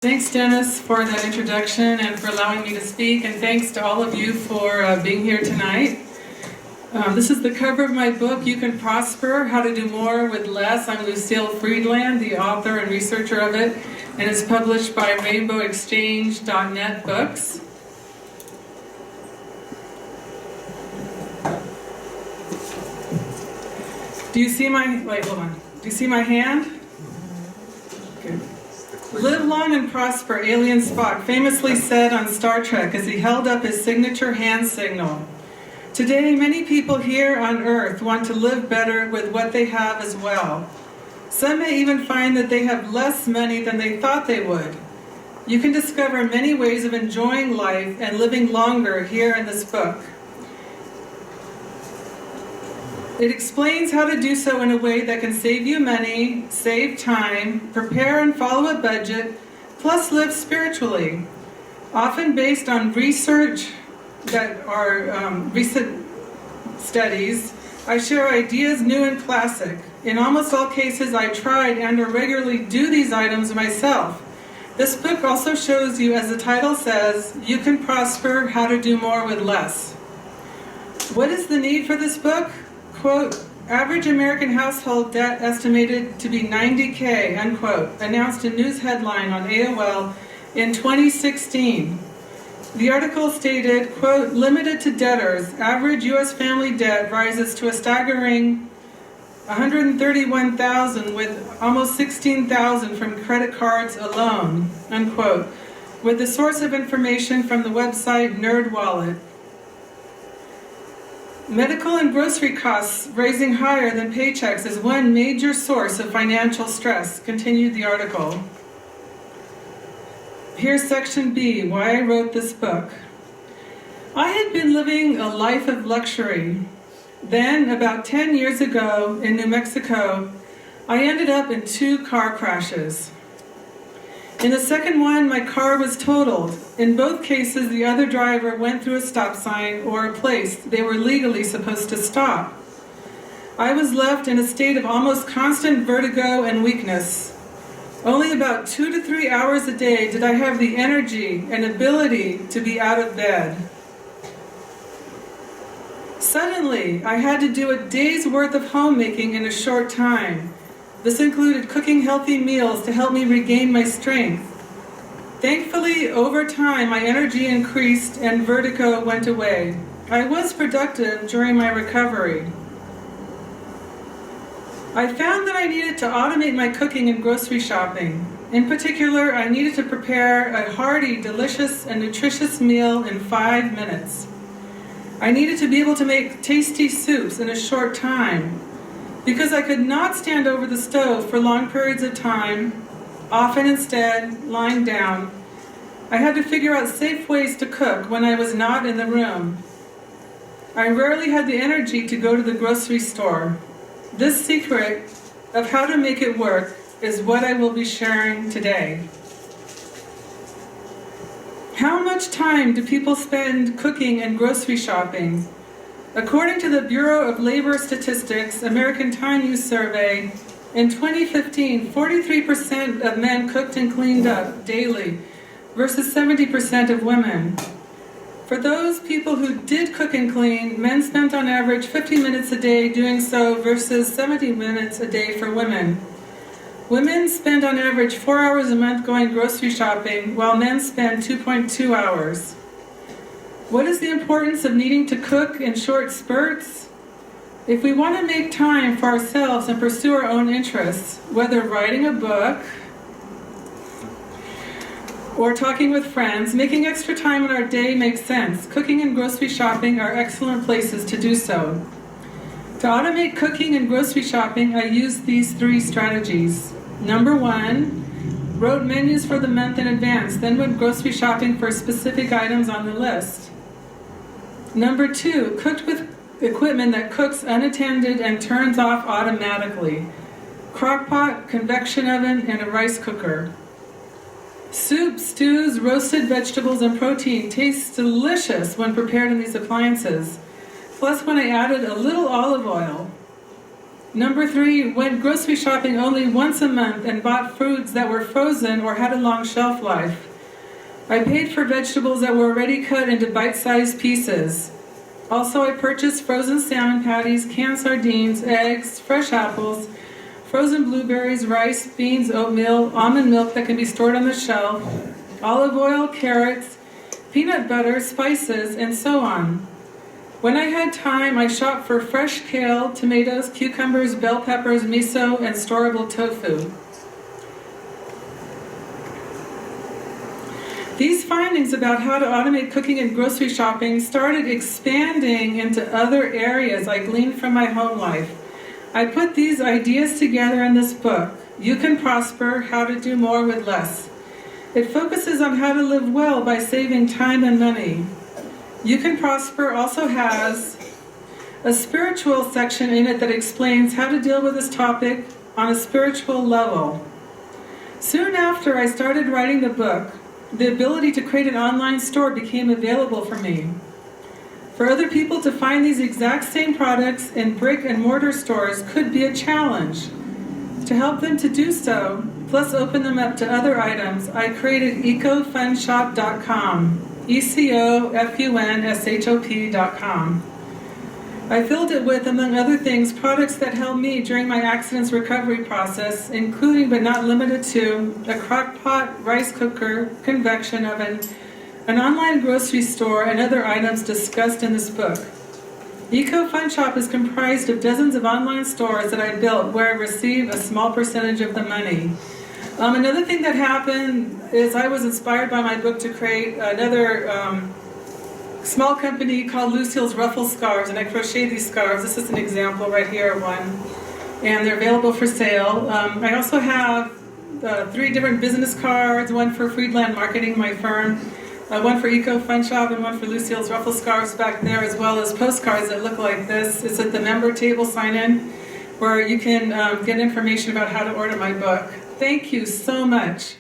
Thanks, Dennis, for that introduction and for allowing me to speak, and thanks to all of you for being here tonight. This is the cover of my book, You Can Prosper, How to Do More with Less. I'm Lucille Friedland, the author and researcher of it, and it's published by RainbowExchange.net Books. Do you see my, wait, hold on. Do you see my hand? Okay. Live long and prosper, Alien Spock famously said on Star Trek as he held up his signature hand signal. Today, many people here on Earth want to live better with what they have as well. Some may even find that they have less money than they thought they would. You can discover many ways of enjoying life and living longer here in this book. It explains how to do so in a way that can save you money, save time, prepare and follow a budget, plus live spiritually. Often based on research that are recent studies, I share ideas new and classic. In almost all cases, I tried and or regularly do these items myself. This book also shows you, as the title says, you can prosper, how to do more with less. What is the need for this book? Quote, average American household debt estimated to be $90K, unquote, announced a news headline on AOL in 2016. The article stated, quote, limited to debtors, average U.S. family debt rises to a staggering $131,000 with almost $16,000 from credit cards alone, unquote, with the source of information from the website NerdWallet. Medical and grocery costs rising higher than paychecks is one major source of financial stress, continued the article. Here's section B, why I wrote this book. I had been living a life of luxury. Then, about 10 years ago in New Mexico, I ended up in 2 car crashes. In the second one, my car was totaled. In both cases, the other driver went through a stop sign or a place they were legally supposed to stop. I was left in a state of almost constant vertigo and weakness. Only about 2 to 3 hours a day did I have the energy and ability to be out of bed. Suddenly, I had to do a day's worth of homemaking in a short time. This included cooking healthy meals to help me regain my strength. Thankfully, over time, my energy increased and vertigo went away. I was productive during my recovery. I found that I needed to automate my cooking and grocery shopping. In particular, I needed to prepare a hearty, delicious, and nutritious meal in 5 minutes. I needed to be able to make tasty soups in a short time. Because I could not stand over the stove for long periods of time, often instead lying down, I had to figure out safe ways to cook when I was not in the room. I rarely had the energy to go to the grocery store. This secret of how to make it work is what I will be sharing today. How much time do people spend cooking and grocery shopping? According to the Bureau of Labor Statistics American Time Use Survey, in 2015, 43% of men cooked and cleaned up daily versus 70% of women. For those people who did cook and clean, men spent on average 50 minutes a day doing so versus 70 minutes a day for women. Women spend on average 4 hours a month going grocery shopping, while men spend 2.2 hours. What is the importance of needing to cook in short spurts? If we want to make time for ourselves and pursue our own interests, whether writing a book or talking with friends, making extra time in our day makes sense. Cooking and grocery shopping are excellent places to do so. To automate cooking and grocery shopping, I used these 3 strategies. Number 1, wrote menus for the month in advance, then went grocery shopping for specific items on the list. Number 2, cooked with equipment that cooks unattended and turns off automatically. Crockpot, convection oven, and a rice cooker. Soups, stews, roasted vegetables, and protein taste delicious when prepared in these appliances. Plus, when I added a little olive oil. Number 3, went grocery shopping only once a month and bought foods that were frozen or had a long shelf life. I paid for vegetables that were already cut into bite-sized pieces. Also, I purchased frozen salmon patties, canned sardines, eggs, fresh apples, frozen blueberries, rice, beans, oatmeal, almond milk that can be stored on the shelf, olive oil, carrots, peanut butter, spices, and so on. When I had time, I shopped for fresh kale, tomatoes, cucumbers, bell peppers, miso, and storable tofu. These findings about how to automate cooking and grocery shopping started expanding into other areas I gleaned from my home life. I put these ideas together in this book, You Can Prosper, How to Do More with Less. It focuses on how to live well by saving time and money. You Can Prosper also has a spiritual section in it that explains how to deal with this topic on a spiritual level. Soon after I started writing the book, the ability to create an online store became available for me. For other people to find these exact same products in brick and mortar stores could be a challenge. To help them to do so, plus open them up to other items, I created ecofunshop.com. ecofunshop.com. I filled it with, among other things, products that helped me during my accident's recovery process, including but not limited to a crock pot, rice cooker, convection oven, an online grocery store, and other items discussed in this book. Eco Fun Shop is comprised of dozens of online stores that I built where I receive a small percentage of the money. Another thing that happened is I was inspired by my book to create another small company called Lucille's Ruffle Scarves, and I crochet these scarves. This is an example right here of one, and they're available for sale. I also have 3 different business cards, one for Friedland Marketing, my firm, one for Eco Fun Shop, and one for Lucille's Ruffle Scarves back there, as well as postcards that look like this. It's at the member table sign-in, where you can get information about how to order my book. Thank you so much.